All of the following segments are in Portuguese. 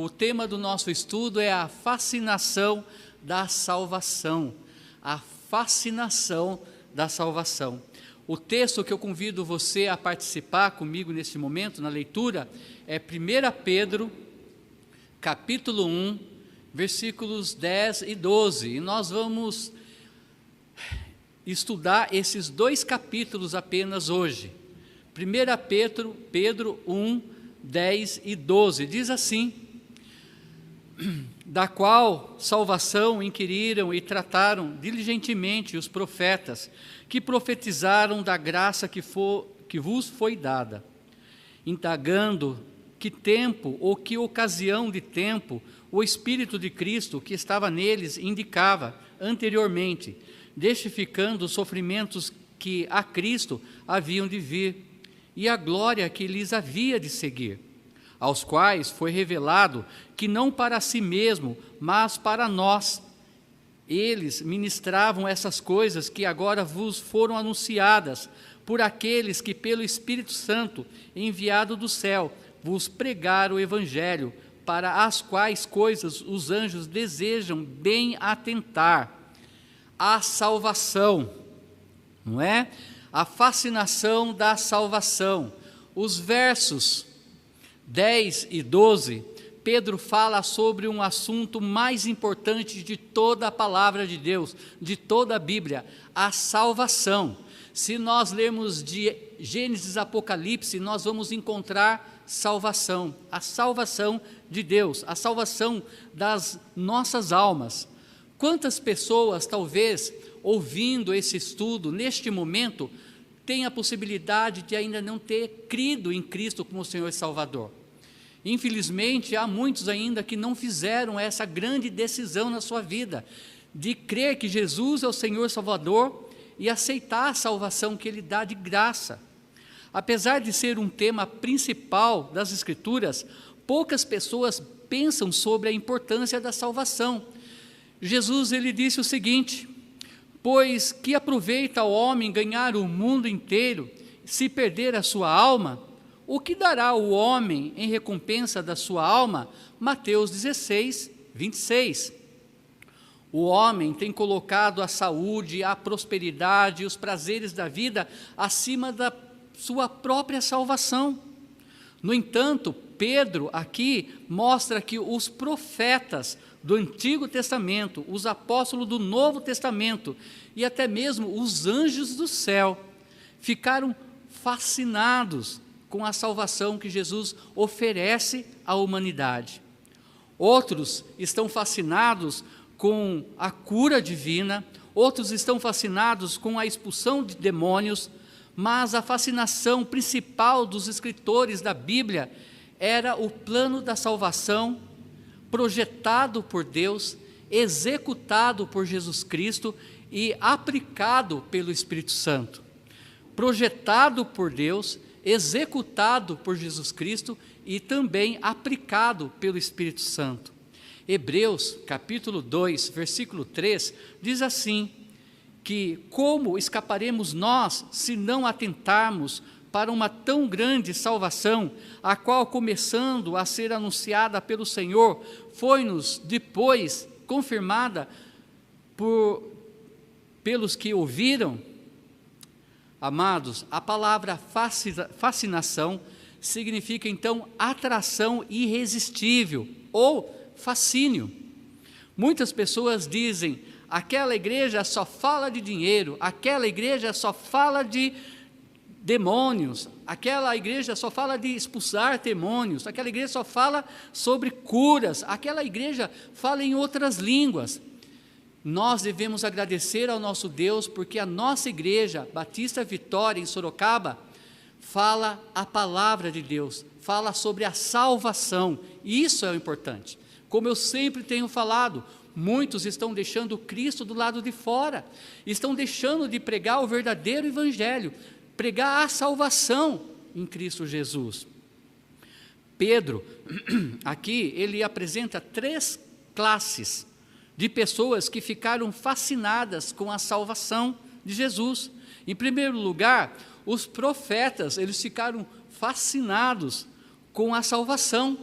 O tema do nosso estudo é a fascinação da salvação. A fascinação da salvação. O texto que eu convido você a participar comigo neste momento, na leitura, é 1 Pedro, capítulo 1, versículos 10 e 12. E nós vamos estudar esses dois capítulos apenas hoje. 1 Pedro 1, 10 e 12. Diz assim: da qual salvação inquiriram e trataram diligentemente os profetas, que profetizaram da graça que vos foi dada, indagando que tempo ou que ocasião de tempo o Espírito de Cristo que estava neles indicava anteriormente, justificando os sofrimentos que a Cristo haviam de vir, e a glória que lhes havia de seguir, aos quais foi revelado que não para si mesmo, mas para nós, eles ministravam essas coisas que agora vos foram anunciadas por aqueles que pelo Espírito Santo, enviado do céu, vos pregaram o Evangelho, para as quais coisas os anjos desejam bem atentar. A salvação, não é? A fascinação da salvação. Os versos 10 e 12, Pedro fala sobre um assunto mais importante de toda a palavra de Deus, de toda a Bíblia, a salvação. Se nós lermos de Gênesis a Apocalipse, nós vamos encontrar salvação, a salvação de Deus, a salvação das nossas almas. Quantas pessoas, talvez, ouvindo esse estudo, neste momento, têm a possibilidade de ainda não ter crido em Cristo como Senhor e Salvador? Infelizmente, há muitos ainda que não fizeram essa grande decisão na sua vida, de crer que Jesus é o Senhor e Salvador e aceitar a salvação que Ele dá de graça. Apesar de ser um tema principal das Escrituras, poucas pessoas pensam sobre a importância da salvação. Jesus, ele disse o seguinte: pois que aproveita o homem ganhar o mundo inteiro, se perder a sua alma? O que dará o homem em recompensa da sua alma? Mateus 16, 26. O homem tem colocado a saúde, a prosperidade e os prazeres da vida acima da sua própria salvação. No entanto, Pedro aqui mostra que os profetas do Antigo Testamento, os apóstolos do Novo Testamento e até mesmo os anjos do céu ficaram fascinados com a salvação que Jesus oferece à humanidade. Outros estão fascinados com a cura divina, outros estão fascinados com a expulsão de demônios, mas a fascinação principal dos escritores da Bíblia era o plano da salvação projetado por Deus, executado por Jesus Cristo e aplicado pelo Espírito Santo. Projetado por Deus, executado por Jesus Cristo e também aplicado pelo Espírito Santo. Hebreus, capítulo 2, versículo 3, diz assim, que como escaparemos nós se não atentarmos para uma tão grande salvação, a qual, começando a ser anunciada pelo Senhor, foi-nos depois confirmada pelos que ouviram? Amados, a palavra fascinação significa então atração irresistível ou fascínio. Muitas pessoas dizem: aquela igreja só fala de dinheiro, aquela igreja só fala de demônios, aquela igreja só fala de expulsar demônios, aquela igreja só fala sobre curas, aquela igreja fala em outras línguas. Nós devemos agradecer ao nosso Deus, porque a nossa igreja, Batista Vitória, em Sorocaba, fala a palavra de Deus, fala sobre a salvação, e isso é o importante. Como eu sempre tenho falado, muitos estão deixando Cristo do lado de fora, estão deixando de pregar o verdadeiro evangelho, pregar a salvação em Cristo Jesus. Pedro, aqui, ele apresenta 3 classes de pessoas que ficaram fascinadas com a salvação de Jesus. Em primeiro lugar, os profetas, eles ficaram fascinados com a salvação.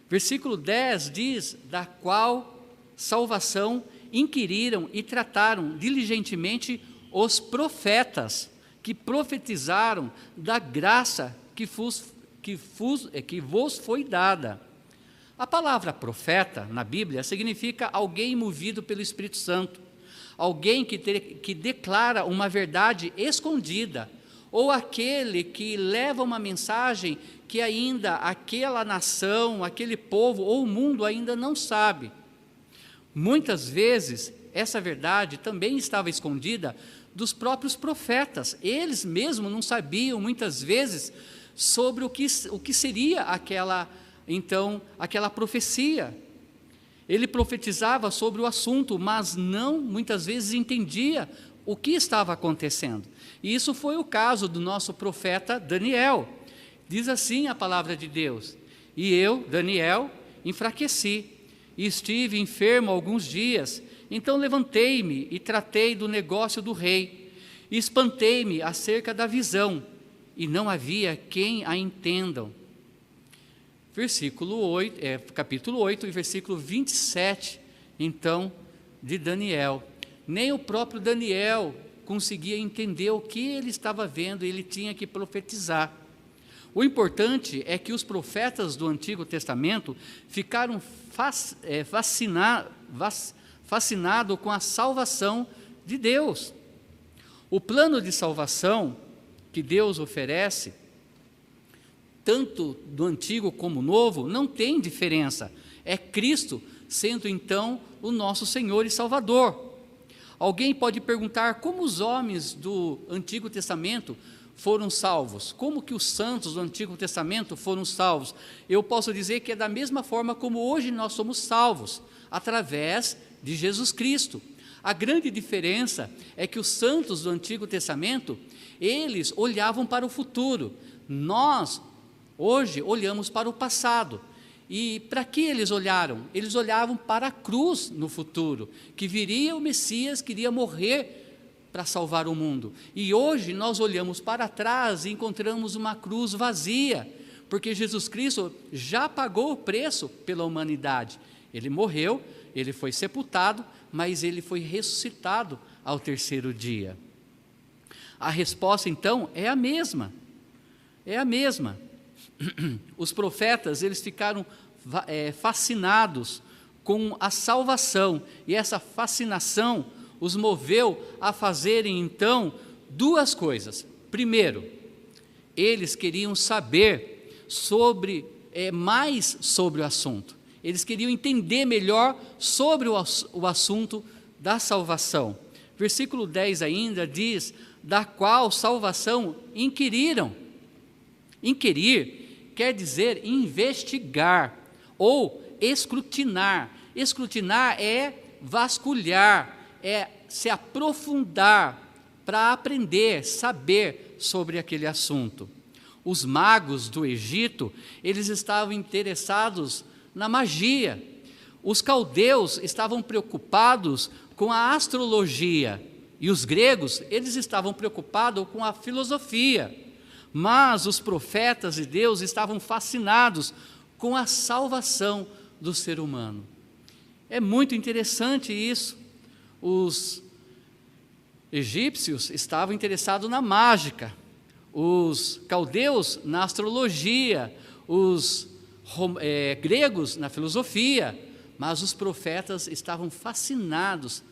Versículo 10 diz: da qual salvação inquiriram e trataram diligentemente os profetas que profetizaram da graça que vos foi dada. A palavra profeta, na Bíblia, significa alguém movido pelo Espírito Santo, alguém que declara uma verdade escondida, ou aquele que leva uma mensagem que ainda aquela nação, aquele povo ou o mundo ainda não sabe. Muitas vezes, essa verdade também estava escondida dos próprios profetas. Eles mesmos não sabiam, muitas vezes, sobre o que seria aquela profecia. Ele profetizava sobre o assunto, mas não, muitas vezes, entendia o que estava acontecendo. E isso foi o caso do nosso profeta Daniel. Diz assim a palavra de Deus: e eu, Daniel, enfraqueci, e estive enfermo alguns dias. Então levantei-me e tratei do negócio do rei, e espantei-me acerca da visão, e não havia quem a entendam. Capítulo 8, e versículo 27, então, de Daniel. Nem o próprio Daniel conseguia entender o que ele estava vendo, ele tinha que profetizar. O importante é que os profetas do Antigo Testamento ficaram fascinados com a salvação de Deus. O plano de salvação que Deus oferece, tanto do Antigo como Novo, não tem diferença. É Cristo sendo então o nosso Senhor e Salvador. Alguém pode perguntar como os homens do Antigo Testamento foram salvos, como que os santos do Antigo Testamento foram salvos. Eu posso dizer que é da mesma forma como hoje nós somos salvos, através de Jesus Cristo. A grande diferença é que os santos do Antigo Testamento, eles olhavam para o futuro. Nós, hoje, olhamos para o passado. E para que eles olharam? Eles olhavam para a cruz no futuro, que viria o Messias, que iria morrer para salvar o mundo. E hoje nós olhamos para trás e encontramos uma cruz vazia, porque Jesus Cristo já pagou o preço pela humanidade. Ele morreu, ele foi sepultado, mas ele foi ressuscitado ao terceiro dia. A resposta então é a mesma. Os profetas, eles ficaram fascinados com a salvação, e essa fascinação os moveu a fazerem então duas coisas. Primeiro, eles queriam saber mais sobre o assunto. Eles queriam entender melhor sobre o assunto da salvação. Versículo 10 ainda diz: da qual salvação inquiriram. Inquirir quer dizer investigar ou escrutinar. Escrutinar é vasculhar, é se aprofundar para aprender, saber sobre aquele assunto. Os magos do Egito, eles estavam interessados na magia. Os caldeus estavam preocupados com a astrologia, e os gregos, eles estavam preocupados com a filosofia. Mas os profetas de Deus estavam fascinados com a salvação do ser humano. É muito interessante isso. Os egípcios estavam interessados na mágica, os caldeus na astrologia, os gregos na filosofia, mas os profetas estavam fascinados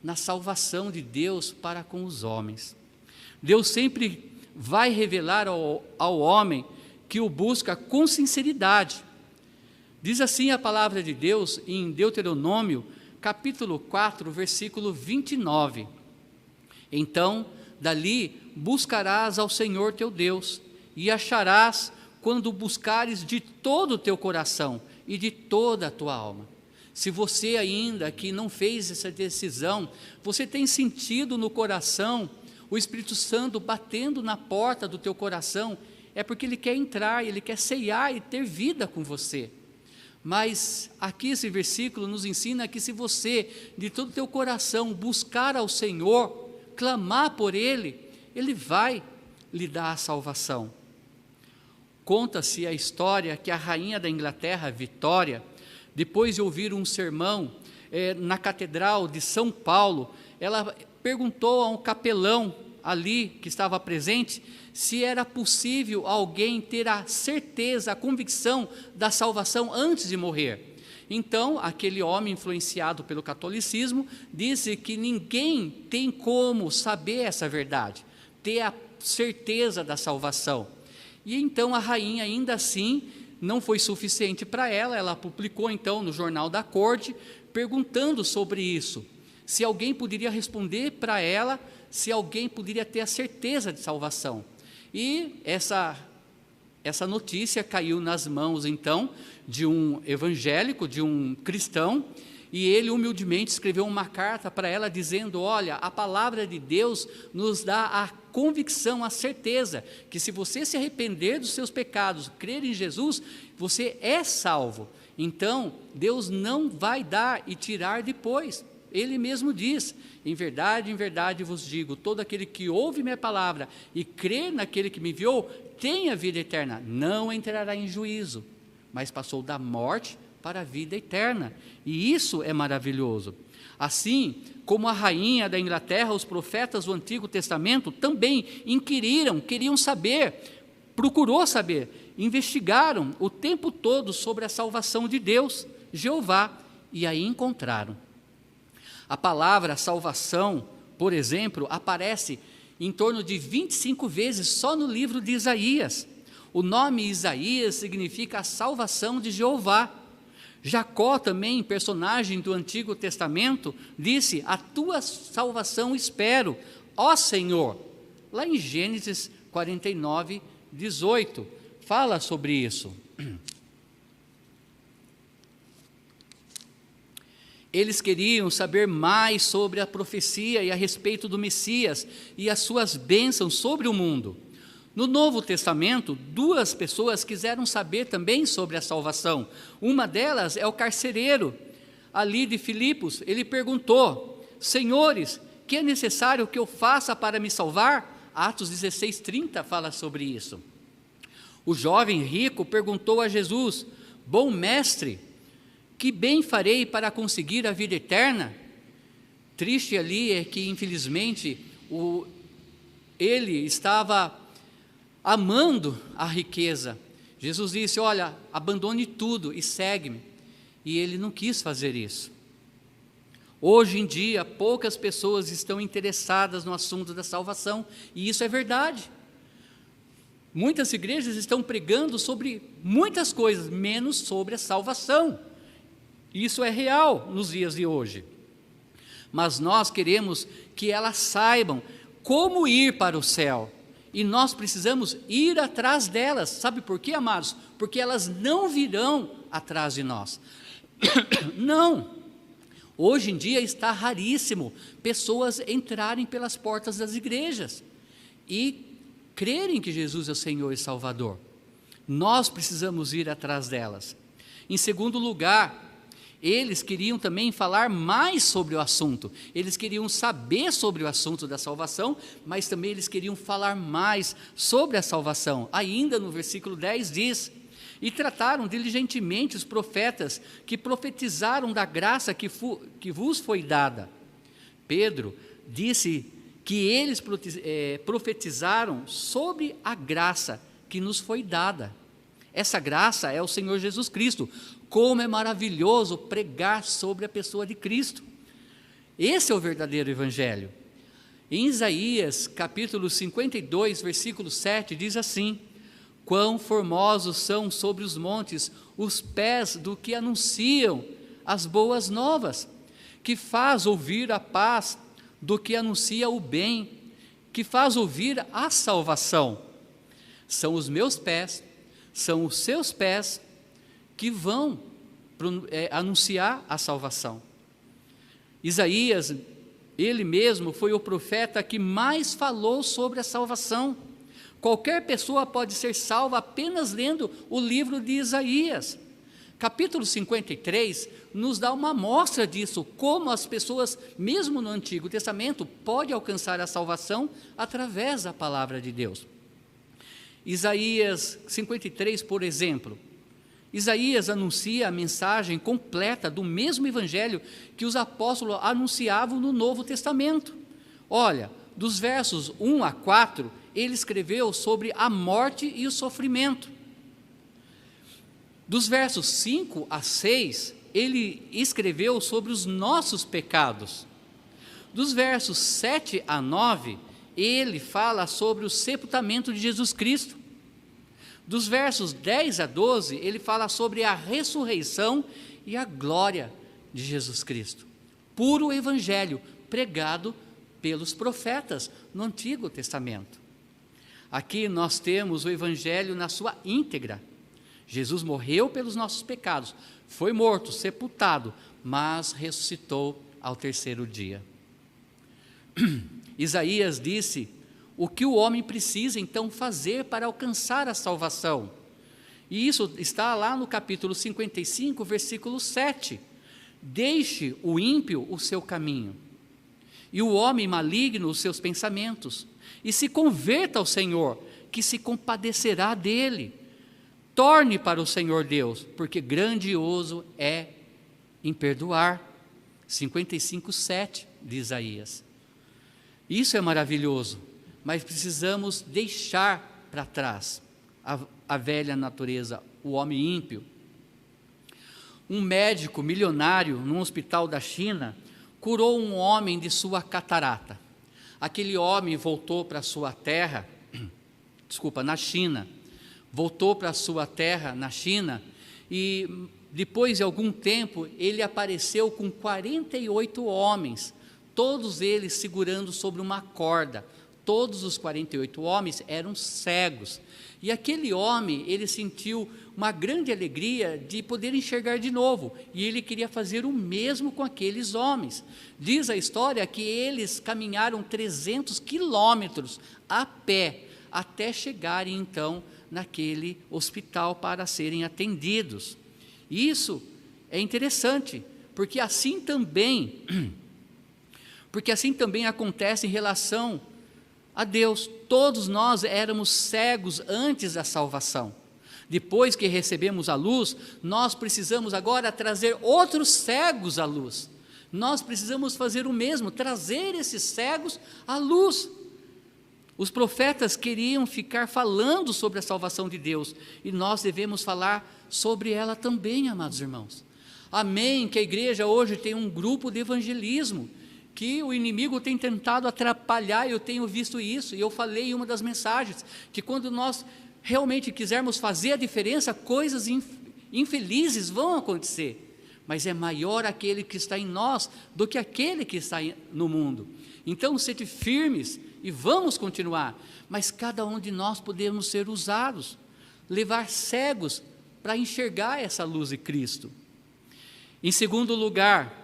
na salvação de Deus para com os homens. Deus sempre vai revelar ao homem que o busca com sinceridade. Diz assim a palavra de Deus em Deuteronômio, capítulo 4, versículo 29. Então, dali buscarás ao Senhor teu Deus, e acharás quando buscares de todo o teu coração e de toda a tua alma. Se você ainda que não fez essa decisão, você tem sentido no coração o Espírito Santo batendo na porta do teu coração, é porque Ele quer entrar, Ele quer ceiar e ter vida com você. Mas aqui esse versículo nos ensina que se você, de todo o teu coração, buscar ao Senhor, clamar por Ele, Ele vai lhe dar a salvação. Conta-se a história que a rainha da Inglaterra, Vitória, depois de ouvir um sermão na Catedral de São Paulo, ela perguntou a um capelão ali que estava presente se era possível alguém ter a certeza, a convicção da salvação antes de morrer. Então, aquele homem influenciado pelo catolicismo disse que ninguém tem como saber essa verdade, ter a certeza da salvação. E então a rainha, ainda assim, não foi suficiente para ela, ela publicou então no Jornal da Corte, perguntando sobre isso, se alguém poderia responder para ela, se alguém poderia ter a certeza de salvação. E essa notícia caiu nas mãos então de um evangélico, de um cristão, e ele humildemente escreveu uma carta para ela dizendo: olha, a palavra de Deus nos dá a convicção, a certeza, que se você se arrepender dos seus pecados, crer em Jesus, você é salvo. Então, Deus não vai dar e tirar depois. Ele mesmo diz: em verdade vos digo, todo aquele que ouve minha palavra e crê naquele que me enviou, tem a vida eterna, não entrará em juízo, mas passou da morte para a vida eterna. E isso é maravilhoso. Assim como a rainha da Inglaterra, os profetas do Antigo Testamento também inquiriram, queriam saber, procurou saber, investigaram o tempo todo sobre a salvação de Deus, Jeová, e aí encontraram. A palavra salvação, por exemplo, aparece em torno de 25 vezes só no livro de Isaías. O nome Isaías significa a salvação de Jeová. Jacó também, personagem do Antigo Testamento, disse: a tua salvação espero, ó Senhor. Lá em Gênesis 49, 18, fala sobre isso. Eles queriam saber mais sobre a profecia e a respeito do Messias e as suas bênçãos sobre o mundo. No Novo Testamento, duas pessoas quiseram saber também sobre a salvação. Uma delas é o carcereiro, ali de Filipos. Ele perguntou: senhores, que é necessário que eu faça para me salvar? Atos 16:30 fala sobre isso. O jovem rico perguntou a Jesus: bom mestre, que bem farei para conseguir a vida eterna? Triste ali é que, infelizmente, ele estava amando a riqueza. Jesus disse: olha, abandone tudo e segue-me. E ele não quis fazer isso. Hoje em dia, poucas pessoas estão interessadas no assunto da salvação, e isso é verdade. Muitas igrejas estão pregando sobre muitas coisas, menos sobre a salvação. Isso é real nos dias de hoje. Mas nós queremos que elas saibam como ir para o céu. E nós precisamos ir atrás delas. Sabe por quê, amados? Porque elas não virão atrás de nós. Não. Hoje em dia está raríssimo pessoas entrarem pelas portas das igrejas e crerem que Jesus é o Senhor e Salvador. Nós precisamos ir atrás delas. Em segundo lugar, eles queriam também falar mais sobre o assunto, eles queriam saber sobre o assunto da salvação, mas também eles queriam falar mais sobre a salvação. Ainda no versículo 10 diz: e trataram diligentemente os profetas que profetizaram da graça que vos foi dada. Pedro disse que eles profetizaram sobre a graça que nos foi dada. Essa graça é o Senhor Jesus Cristo. Como é maravilhoso pregar sobre a pessoa de Cristo. Esse é o verdadeiro evangelho. Em Isaías, capítulo 52, versículo 7, diz assim: quão formosos são sobre os montes os pés do que anunciam as boas novas, que faz ouvir a paz do que anuncia o bem, que faz ouvir a salvação. São os meus pés, são os seus pés que vão anunciar a salvação. Isaías, ele mesmo foi o profeta que mais falou sobre a salvação. Qualquer pessoa pode ser salva apenas lendo o livro de Isaías. Capítulo 53 nos dá uma amostra disso, como as pessoas, mesmo no Antigo Testamento, podem alcançar a salvação através da palavra de Deus. Isaías 53, por exemplo. Isaías anuncia a mensagem completa do mesmo evangelho que os apóstolos anunciavam no Novo Testamento. Olha, dos versos 1 a 4, ele escreveu sobre a morte e o sofrimento. Dos versos 5 a 6, ele escreveu sobre os nossos pecados. Dos versos 7 a 9, ele fala sobre o sepultamento de Jesus Cristo. Dos versos 10 a 12, ele fala sobre a ressurreição e a glória de Jesus Cristo. Puro evangelho pregado pelos profetas no Antigo Testamento. Aqui nós temos o evangelho na sua íntegra. Jesus morreu pelos nossos pecados, foi morto, sepultado, mas ressuscitou ao terceiro dia. Isaías disse o que o homem precisa então fazer para alcançar a salvação. E isso está lá no capítulo 55, versículo 7. Deixe o ímpio o seu caminho, e o homem maligno os seus pensamentos, e se converta ao Senhor, que se compadecerá dele. Torne para o Senhor Deus, porque grandioso é em perdoar. 55:7 de Isaías. Isso é maravilhoso, mas precisamos deixar para trás a velha natureza, o homem ímpio. Um médico milionário num hospital da China curou um homem de sua catarata. Aquele homem voltou para sua terra, na China, voltou para sua terra na China e depois de algum tempo ele apareceu com 48 homens, todos eles segurando sobre uma corda. Todos os 48 homens eram cegos. E aquele homem, ele sentiu uma grande alegria de poder enxergar de novo. E ele queria fazer o mesmo com aqueles homens. Diz a história que eles caminharam 300 quilômetros a pé, até chegarem então naquele hospital para serem atendidos. Isso é interessante, porque assim também acontece em relação a Deus. Todos nós éramos cegos antes da salvação. Depois que recebemos a luz, nós precisamos agora trazer outros cegos à luz. Nós precisamos fazer o mesmo, trazer esses cegos à luz. Os profetas queriam ficar falando sobre a salvação de Deus, e nós devemos falar sobre ela também, amados irmãos. Amém que a igreja hoje tem um grupo de evangelismo, que o inimigo tem tentado atrapalhar. Eu tenho visto isso, e eu falei em uma das mensagens, que quando nós realmente quisermos fazer a diferença, coisas infelizes vão acontecer, mas é maior aquele que está em nós do que aquele que está no mundo. Então, sede firmes e vamos continuar, mas cada um de nós podemos ser usados, levar cegos para enxergar essa luz de Cristo. Em segundo lugar,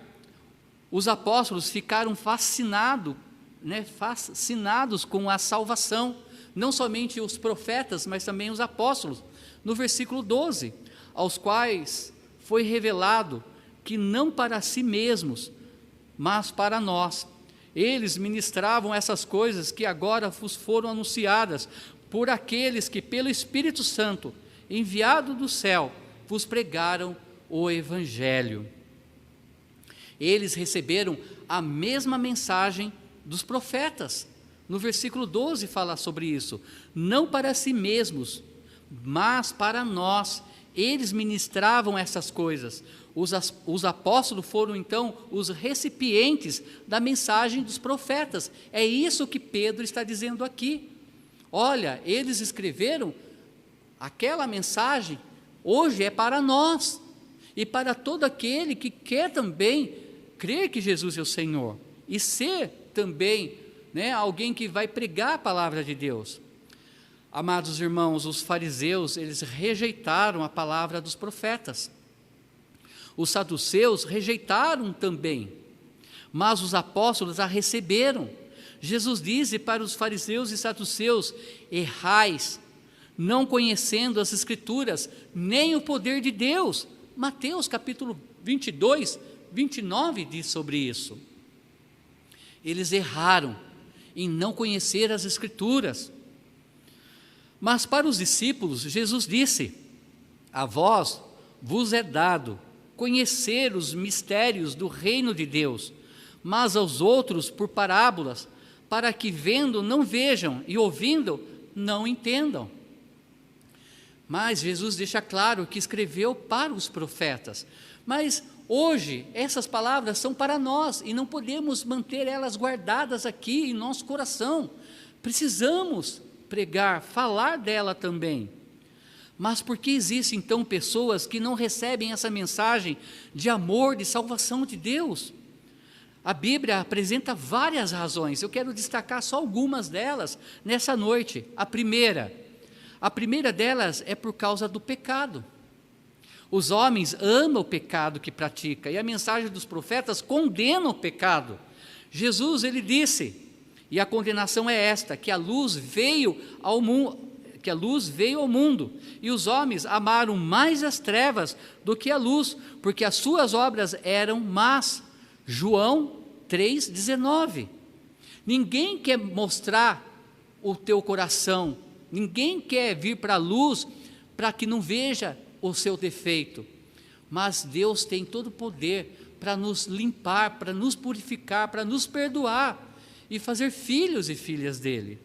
os apóstolos ficaram fascinados com a salvação, não somente os profetas, mas também os apóstolos. No versículo 12, aos quais foi revelado que não para si mesmos, mas para nós. Eles ministravam essas coisas que agora vos foram anunciadas por aqueles que pelo Espírito Santo, enviado do céu, vos pregaram o Evangelho. Eles receberam a mesma mensagem dos profetas. No versículo 12 fala sobre isso. Não para si mesmos, mas para nós. Eles ministravam essas coisas. Os apóstolos foram então os recipientes da mensagem dos profetas. É isso que Pedro está dizendo aqui. Olha, eles escreveram aquela mensagem, hoje é para nós. E para todo aquele que quer também crer que Jesus é o Senhor e ser também alguém que vai pregar a palavra de Deus. Amados irmãos, os fariseus, eles rejeitaram a palavra dos profetas. Os saduceus rejeitaram também, mas os apóstolos a receberam. Jesus disse para os fariseus e saduceus: errais, não conhecendo as Escrituras, nem o poder de Deus. Mateus capítulo 22, 29 diz sobre isso. Eles erraram em não conhecer as Escrituras. Mas para os discípulos, Jesus disse: a vós vos é dado conhecer os mistérios do reino de Deus, mas aos outros por parábolas, para que vendo não vejam e ouvindo não entendam. Mas Jesus deixa claro que escreveu para os profetas. Mas hoje essas palavras são para nós e não podemos manter elas guardadas aqui em nosso coração. Precisamos pregar, falar dela também. Mas por que existem então pessoas que não recebem essa mensagem de amor, de salvação de Deus? A Bíblia apresenta várias razões, eu quero destacar só algumas delas nessa noite. A primeira delas é por causa do pecado. Os homens amam o pecado que pratica, e a mensagem dos profetas condena o pecado. Jesus, ele disse, e a condenação é esta, que a luz veio ao mundo, e os homens amaram mais as trevas do que a luz, porque as suas obras eram más. João 3,19. Ninguém quer mostrar o teu coração, ninguém quer vir para a luz para que não veja o seu defeito, mas Deus tem todo o poder para nos limpar, para nos purificar, para nos perdoar e fazer filhos e filhas dele.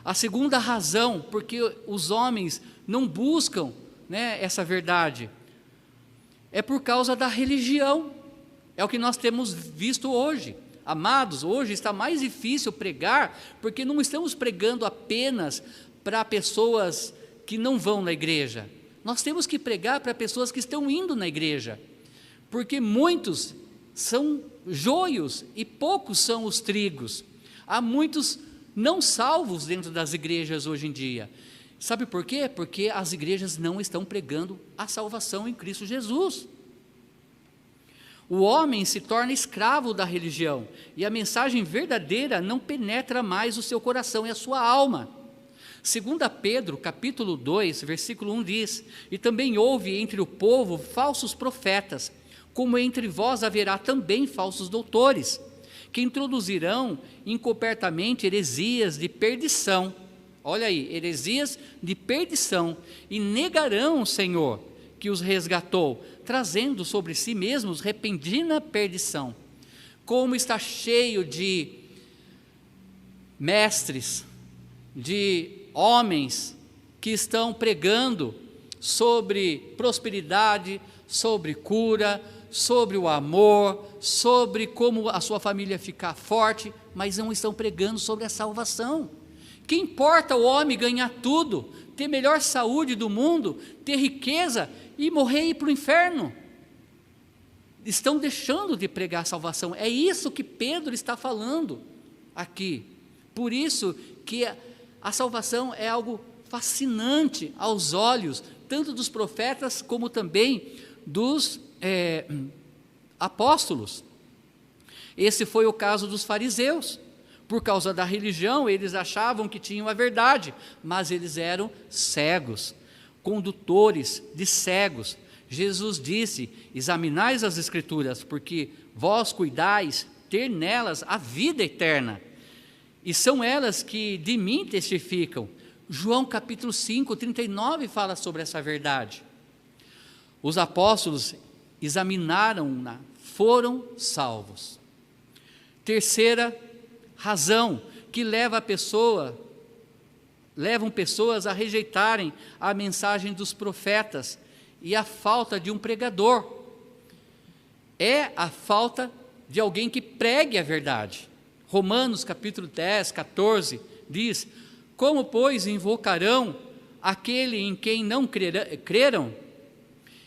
A segunda razão, porque os homens não buscam, essa verdade, é por causa da religião. É o que nós temos visto hoje. Amados, hoje está mais difícil pregar, porque não estamos pregando apenas para pessoas que não vão na igreja. Nós temos que pregar para pessoas que estão indo na igreja, porque muitos são joios e poucos são os trigos. Há muitos não salvos dentro das igrejas hoje em dia. Sabe por quê? Porque as igrejas não estão pregando a salvação em Cristo Jesus. O homem se torna escravo da religião, e a mensagem verdadeira não penetra mais o seu coração e a sua alma. 2 Pedro, capítulo 2, versículo 1 diz: e também houve entre o povo falsos profetas, como entre vós haverá também falsos doutores, que introduzirão encobertamente heresias de perdição. Olha aí, heresias de perdição, e negarão o Senhor que os resgatou, trazendo sobre si mesmos repentina perdição. Como está cheio de mestres, de homens que estão pregando sobre prosperidade, sobre cura, sobre o amor, sobre como a sua família ficar forte, mas não estão pregando sobre a salvação. Que importa o homem ganhar tudo, ter melhor saúde do mundo, ter riqueza e morrer e ir para o inferno? Estão deixando de pregar a salvação. É isso que Pedro está falando aqui. Por isso que a salvação é algo fascinante aos olhos, tanto dos profetas como também dos apóstolos. Esse foi o caso dos fariseus. Por causa da religião, eles achavam que tinham a verdade, mas eles eram cegos, condutores de cegos. Jesus disse: examinais as Escrituras, porque vós cuidais ter nelas a vida eterna, e são elas que de mim testificam. João capítulo 5, 39 fala sobre essa verdade. Os apóstolos examinaram-na, foram salvos. Terceira razão que levam pessoas a rejeitarem a mensagem dos profetas e a falta de um pregador, é a falta de alguém que pregue a verdade. Romanos capítulo 10, 14 diz: como pois invocarão aquele em quem não creram?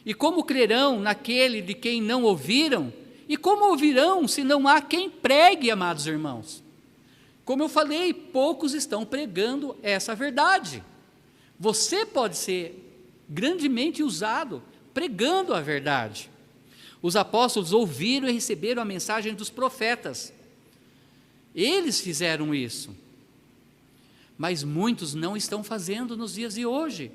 E como crerão naquele de quem não ouviram? E como ouvirão se não há quem pregue, amados irmãos? Como eu falei, poucos estão pregando essa verdade. Você pode ser grandemente usado pregando a verdade. Os apóstolos ouviram e receberam a mensagem dos profetas. Eles fizeram isso. Mas muitos não estão fazendo nos dias de hoje.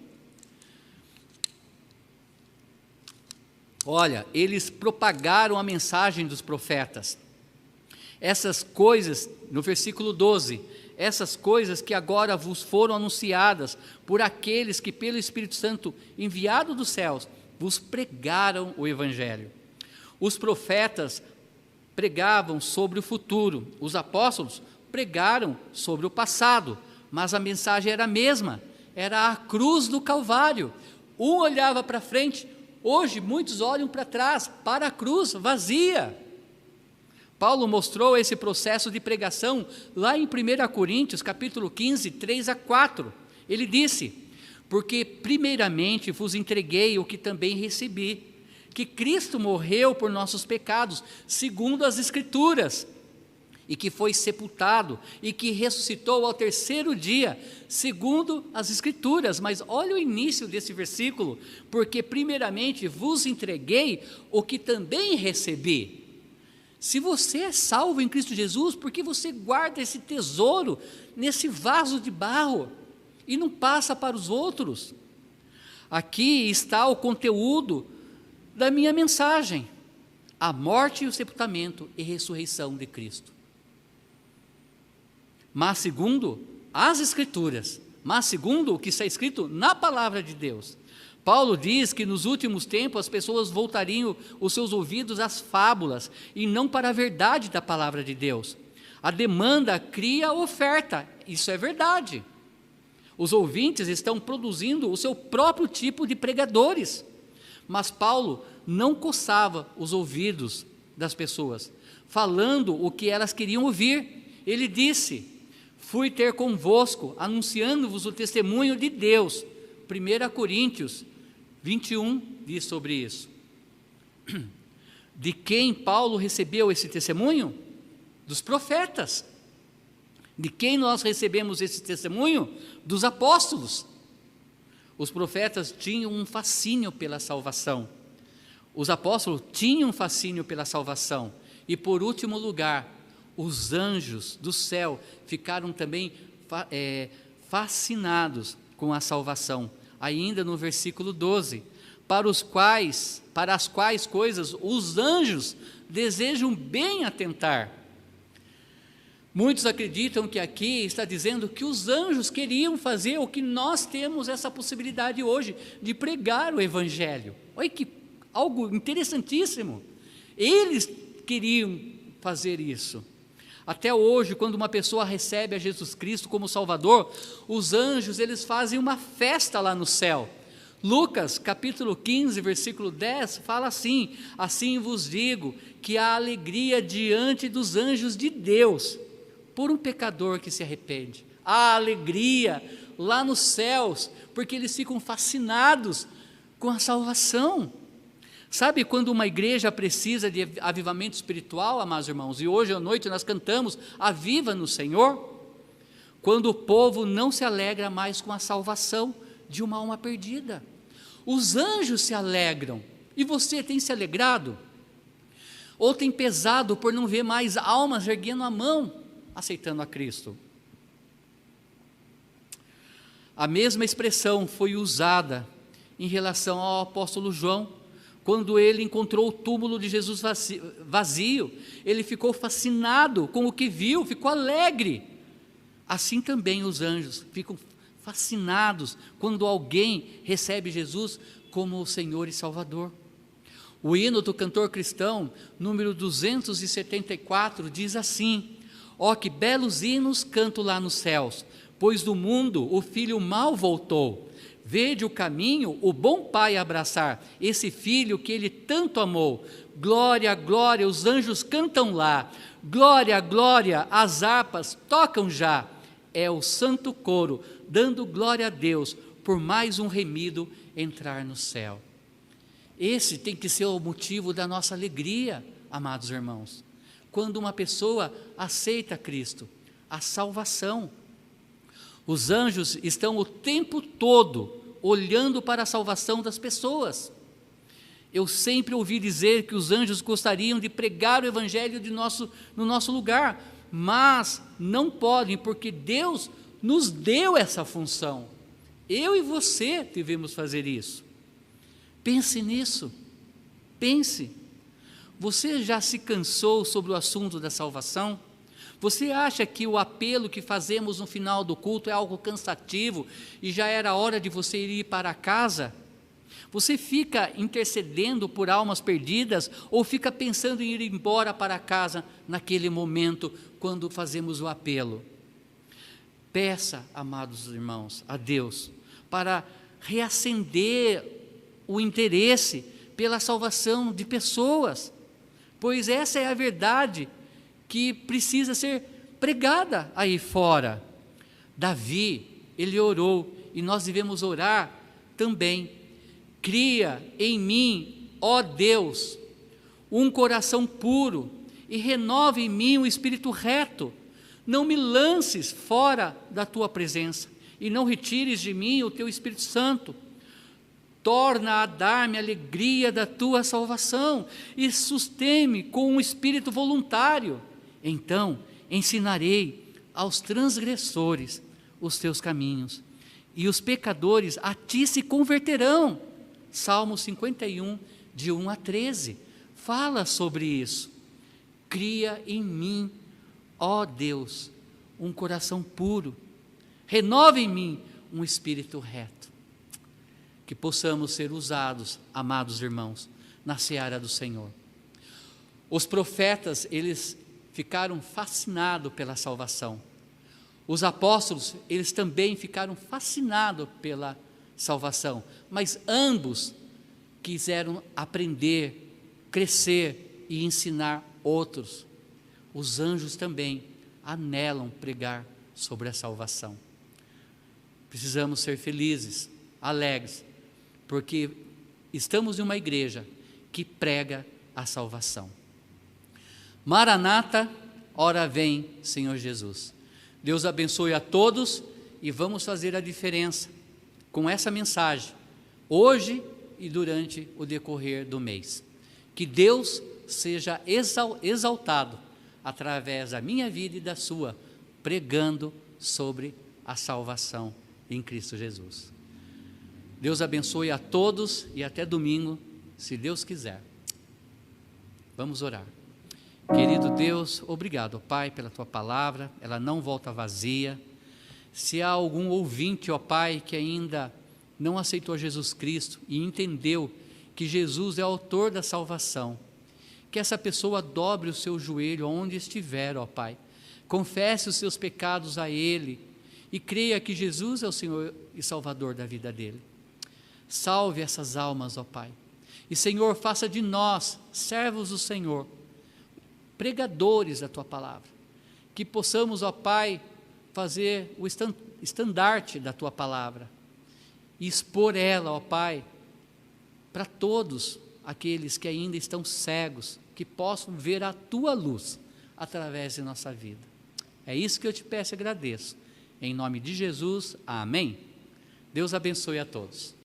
Olha, eles propagaram a mensagem dos profetas. Essas coisas, no versículo 12, essas coisas que agora vos foram anunciadas por aqueles que pelo Espírito Santo enviado dos céus vos pregaram o Evangelho. Os profetas pregavam sobre o futuro, os apóstolos pregaram sobre o passado, mas a mensagem era a mesma, era a cruz do Calvário. Um olhava para frente, hoje muitos olham para trás, para a cruz vazia. Paulo mostrou esse processo de pregação lá em 1 Coríntios, capítulo 15, 3-4. Ele disse: porque primeiramente vos entreguei o que também recebi, que Cristo morreu por nossos pecados, segundo as Escrituras, e que foi sepultado, e que ressuscitou ao terceiro dia, segundo as Escrituras. Mas olha o início desse versículo: porque primeiramente vos entreguei o que também recebi. Se você é salvo em Cristo Jesus, por que você guarda esse tesouro nesse vaso de barro e não passa para os outros? Aqui está o conteúdo da minha mensagem: a morte e o sepultamento e ressurreição de Cristo. Mas segundo as Escrituras, mas segundo o que está escrito na palavra de Deus. Paulo diz que nos últimos tempos as pessoas voltariam os seus ouvidos às fábulas e não para a verdade da palavra de Deus. A demanda cria a oferta, isso é verdade. Os ouvintes estão produzindo o seu próprio tipo de pregadores, mas Paulo não coçava os ouvidos das pessoas, falando o que elas queriam ouvir. Ele disse: fui ter convosco, anunciando-vos o testemunho de Deus. 1 Coríntios 21 diz sobre isso. De quem Paulo recebeu esse testemunho? Dos profetas. De quem nós recebemos esse testemunho? Dos apóstolos. Os profetas tinham um fascínio pela salvação. Os apóstolos tinham um fascínio pela salvação. E por último lugar, os anjos do céu ficaram também fascinados com a salvação. Ainda no versículo 12, para as quais coisas os anjos desejam bem atentar. Muitos acreditam que aqui está dizendo que os anjos queriam fazer o que nós temos essa possibilidade hoje, de pregar o Evangelho. Olha que algo interessantíssimo. Eles queriam fazer isso. Até hoje, quando uma pessoa recebe a Jesus Cristo como Salvador, os anjos, eles fazem uma festa lá no céu. Lucas, capítulo 15, versículo 10, fala assim: assim vos digo, que há alegria diante dos anjos de Deus, por um pecador que se arrepende. Há alegria lá nos céus, porque eles ficam fascinados com a salvação. Sabe quando uma igreja precisa de avivamento espiritual, amados irmãos, e hoje à noite nós cantamos Aviva no Senhor? Quando o povo não se alegra mais com a salvação de uma alma perdida. Os anjos se alegram, e você tem se alegrado? Ou tem pesado por não ver mais almas erguendo a mão, aceitando a Cristo? A mesma expressão foi usada em relação ao apóstolo João. Quando ele encontrou o túmulo de Jesus vazio, ele ficou fascinado com o que viu, ficou alegre. Assim também os anjos ficam fascinados quando alguém recebe Jesus como o Senhor e Salvador. O hino do cantor cristão, número 274, diz assim: ó, que belos hinos canto lá nos céus, pois do mundo o filho mal voltou. Vede o caminho, o bom pai abraçar, esse filho que ele tanto amou. Glória, glória, os anjos cantam lá. Glória, glória, as harpas tocam já. É o santo coro, dando glória a Deus, por mais um remido entrar no céu. Esse tem que ser o motivo da nossa alegria, amados irmãos. Quando uma pessoa aceita Cristo, a salvação. Os anjos estão o tempo todo olhando para a salvação das pessoas. Eu sempre ouvi dizer que os anjos gostariam de pregar o Evangelho no nosso lugar, mas não podem, porque Deus nos deu essa função. Eu e você devemos fazer isso. Pense nisso, pense. Você já se cansou sobre o assunto da salvação? Você acha que o apelo que fazemos no final do culto é algo cansativo e já era hora de você ir para casa? Você fica intercedendo por almas perdidas ou fica pensando em ir embora para casa naquele momento quando fazemos o apelo? Peça, amados irmãos, a Deus para reacender o interesse pela salvação de pessoas, pois essa é a verdade que precisa ser pregada aí fora. Davi, ele orou e nós devemos orar também. Cria em mim, ó Deus, um coração puro e renova em mim um espírito reto. Não me lances fora da tua presença e não retires de mim o teu Espírito Santo. Torna a dar-me a alegria da tua salvação e sustém-me com um espírito voluntário. Então ensinarei aos transgressores os teus caminhos e os pecadores a ti se converterão. Salmo 51, de 1 a 13, fala sobre isso. Cria em mim, ó Deus, um coração puro, renova em mim um espírito reto. Que possamos ser usados, amados irmãos, na seara do Senhor. Os profetas, eles ficaram fascinados pela salvação. Os apóstolos, eles também ficaram fascinados pela salvação, mas ambos quiseram aprender, crescer e ensinar outros. Os anjos também anelam pregar sobre a salvação. Precisamos ser felizes, alegres, porque estamos em uma igreja que prega a salvação. Maranata, ora vem, Senhor Jesus. Deus abençoe a todos e vamos fazer a diferença com essa mensagem, hoje e durante o decorrer do mês. Que Deus seja exaltado através da minha vida e da sua, pregando sobre a salvação em Cristo Jesus. Deus abençoe a todos e até domingo, se Deus quiser. Vamos orar. Querido Deus, obrigado, Pai, pela Tua palavra, ela não volta vazia. Se há algum ouvinte, ó Pai, que ainda não aceitou Jesus Cristo e entendeu que Jesus é o autor da salvação, que essa pessoa dobre o seu joelho onde estiver, ó Pai, confesse os seus pecados a Ele e creia que Jesus é o Senhor e Salvador da vida dele. Salve essas almas, ó Pai, e Senhor, faça de nós, servos do Senhor, pregadores da Tua palavra, que possamos, ó Pai, fazer o estandarte da Tua palavra e expor ela, ó Pai, para todos aqueles que ainda estão cegos, que possam ver a Tua luz através de nossa vida. É isso que eu te peço e agradeço. Em nome de Jesus, amém. Deus abençoe a todos.